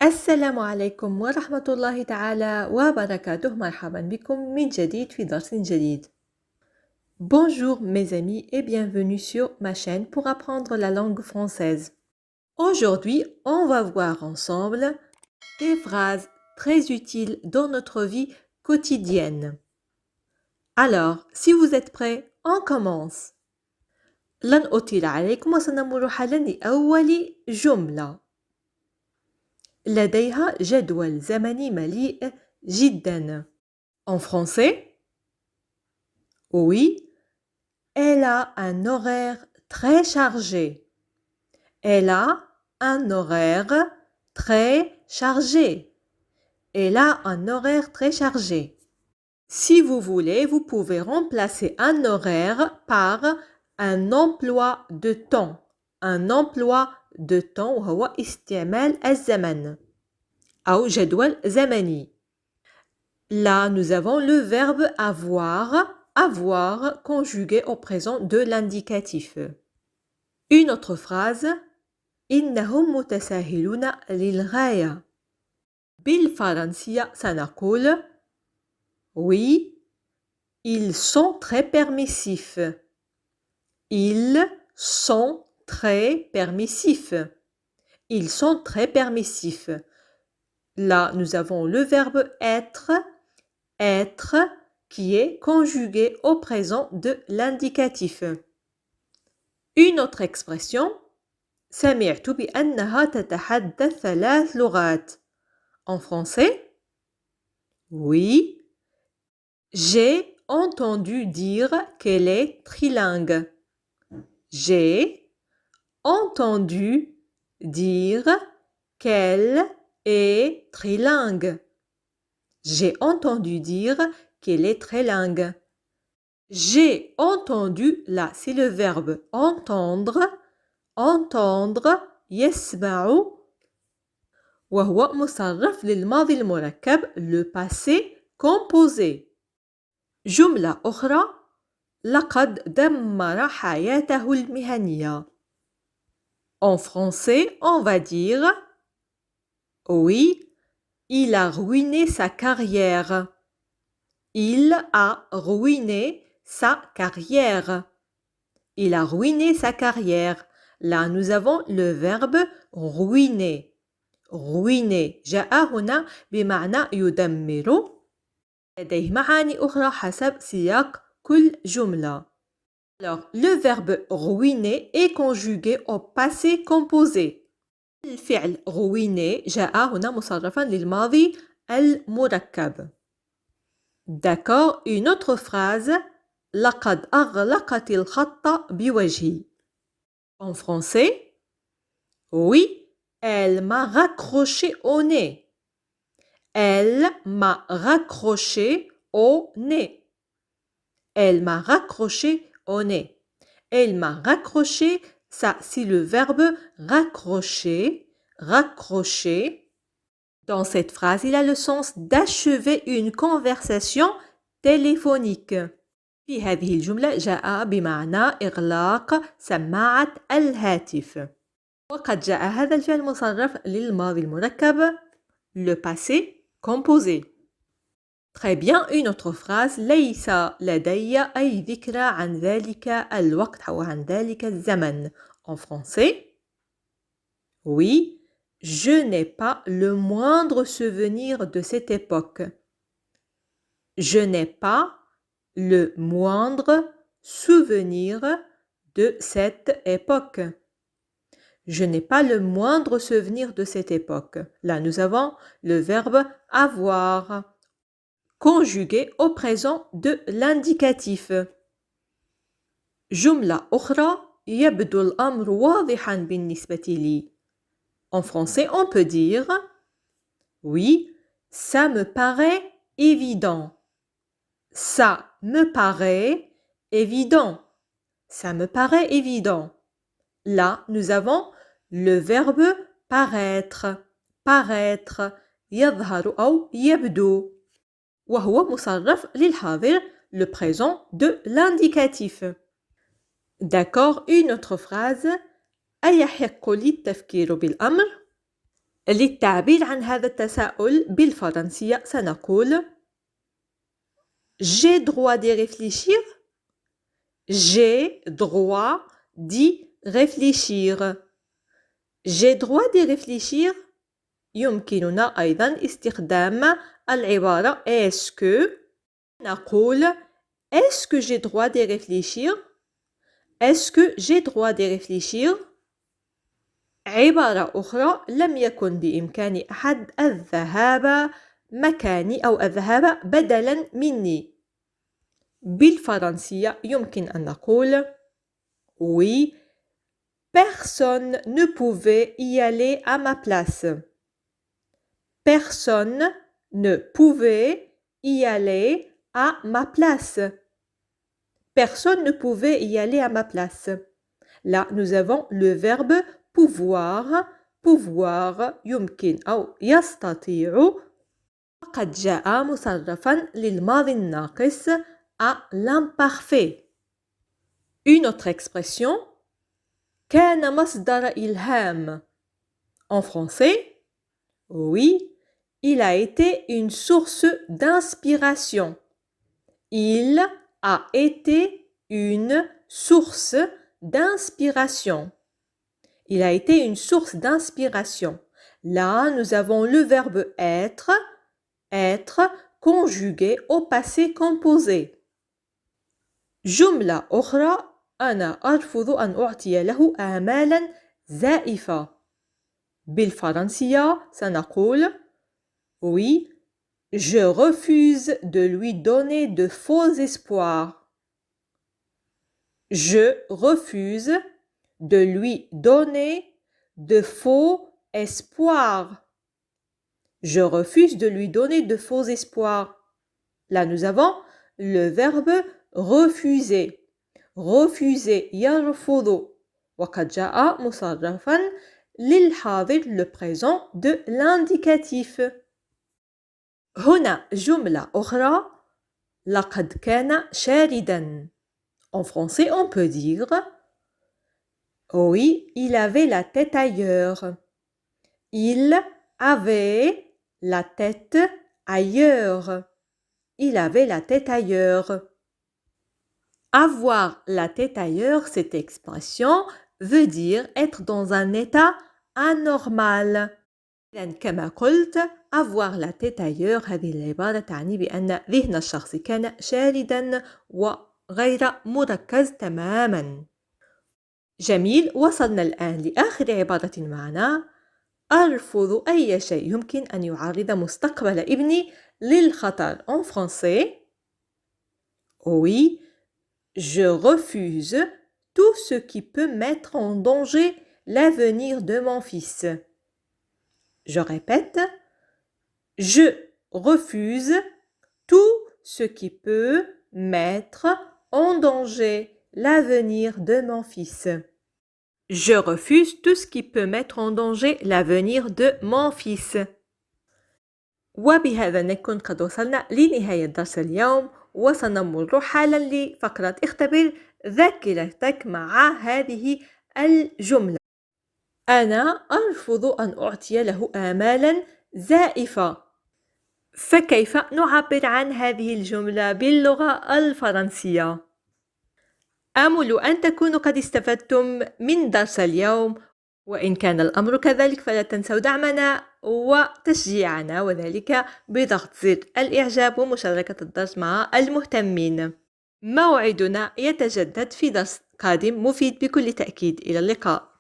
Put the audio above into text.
السلام عليكم ورحمة الله تعالى وبركاته. مرحبا بكم من جديد في درس جديد. Bonjour mes amis et bienvenue sur ma chaîne pour apprendre la langue française. Aujourd'hui, on va voir ensemble des phrases très utiles dans notre vie quotidienne. Alors, si vous êtes prêts, on commence. لن أطيل عليكم وسنمر حالا لأول جملة. لديها جدول زمني مليء جدا. En français, oui, elle a un horaire très chargé. Elle a un horaire très chargé. Elle a un horaire très chargé. Si vous voulez, vous pouvez remplacer un horaire par un emploi de temps. Un emploi de temps وهو استعمال الزمن أو جدول زمني. Là, nous avons le verbe avoir, avoir conjugué au présent de l'indicatif. Une autre phrase, إنهم متساهلون للغاية. بالفرنسية سنقول oui, ils sont très permissifs. Ils sont très permissifs. Ils sont très permissifs. Là, nous avons le verbe être, être qui est conjugué au présent de l'indicatif. Une autre expression, سمعت بأنها تتحدث 3 لغات. En français, oui, j'ai entendu dire qu'elle est trilingue. J'ai entendu dire qu'elle est trilingue. J'ai entendu dire qu'elle est trilingue. J'ai entendu, là c'est le verbe entendre, entendre, يسمع وهو مصرف للماضي المركب, le passé composé. جملة أخرى, لقد دمر حياته المهنية. En français, on va dire oui, il a ruiné sa carrière. Il a ruiné sa carrière. Il a ruiné sa carrière. Là, nous avons le verbe ruiner. ruiner. جاء هنا بمعنى يدمر. لديه معاني أخرى حسب سياق كل جملة. Alors, le verbe ruiner est conjugué au passé composé. الفعل ruiner جاء هنا مصرفا للماضي المركب. D'accord, une autre phrase. لقد أغلقت الخط بوجهي. En français, oui, elle m'a raccroché au nez. Elle m'a raccroché au nez. Elle m'a raccroché au nez. Elle m'a raccroché, ça c'est le verbe raccrocher, raccrocher. Dans cette phrase, il a le sens d'achever une conversation téléphonique. في هذه الجملة جاء بمعنى إغلاق سماعة الهاتف. وقد جاء هذا الفعل مصرف للماضي المركب, le passé composé. Très bien, une autre phrase. ليس لدي أي ذكرى عن ذلك الوقت أو عن ذلك الزمن. En français, oui, je n'ai pas le moindre souvenir de cette époque. Je n'ai pas le moindre souvenir de cette époque. Je n'ai pas le moindre souvenir de cette époque. Là, nous avons le verbe avoir, conjugué au présent de l'indicatif. جملة أخرى, يبدو الأمر واضحا بالنسبة لي. En français, on peut dire oui, ça me paraît évident. Ça me paraît évident. Ça me paraît évident. Là, nous avons le verbe paraître. paraître. يظهر أو يبدو. وهو مصرف للحاضر, le présent de l'indicatif. D'accord, une autre phrase. أيحق لي التفكير بالأمر. للتعبير عن هذا التساؤل بالفرنسية سنقول J'ai droit d'y réfléchir. J'ai droit d'y réfléchir. J'ai droit d'y réfléchir. يمكننا أيضا استخدام العبارة est-ce que. نقول est-ce que j'ai droit d'y réfléchir. Est-ce que j'ai droit d'y réfléchir. عبارة أخرى لم يكن بإمكان أحد الذهاب مكاني أو الذهاب بدلا مني. بالفرنسية يمكن أن نقول Oui, personne ne pouvait y aller à ma place. Personne ne pouvait y aller à ma place. Personne ne pouvait y aller à ma place. Là, nous avons le verbe pouvoir. pouvoir يمكن أو يستطيع قد جاء مصرفا للماضي الناقص à l'imparfait. Une autre expression كان مصدر إلهام. En français, oui, il a été une source d'inspiration. Il a été une source d'inspiration. Il a été une source d'inspiration. Là, nous avons le verbe être, être conjugué au passé composé. جملة أخرى أنا أرفض أن أعطي له آمالا زائفة. بالفرنسية سنقول Oui, je refuse de lui donner de faux espoirs. Je refuse de lui donner de faux espoirs. Je refuse de lui donner de faux espoirs. Là, nous avons le verbe refuser. refuser يرفض وقد جاء مصرفا للحاضر le présent de l'indicatif. هنا جملة أخرى لقد كان شاردا. En français, on peut dire Oui, il avait la tête ailleurs. Il avait la tête ailleurs. Il avait la tête ailleurs. Avoir la tête ailleurs, cette expression veut dire être dans un état anormal. كما قلت avoir la tête ailleurs هذه العبارة تعني بأن ذهن الشخص كان شاردا وغير مركز تماما. جميل، وصلنا الآن لآخر عبارة معنا. أرفض أي شيء يمكن أن يعرض مستقبل ابني للخطر. En français, oui, je refuse tout ce qui peut mettre en danger l'avenir de mon fils. Je répète, je refuse tout ce qui peut mettre en danger l'avenir de mon fils. Je refuse tout ce qui peut mettre en danger l'avenir de mon fils. وبهذا نكون قد وصلنا لنهاية درس اليوم، وسنمر حالا لفقرة اختبر ذاكرتك مع هذه الجملة. أنا أرفض أن أعطي له آمالا زائفة. فكيف نعبر عن هذه الجملة باللغة الفرنسية؟ آمل أن تكونوا قد استفدتم من درس اليوم، وإن كان الأمر كذلك فلا تنسوا دعمنا وتشجيعنا، وذلك بضغط زر الإعجاب ومشاركة الدرس مع المهتمين. موعدنا يتجدد في درس قادم مفيد بكل تأكيد. إلى اللقاء.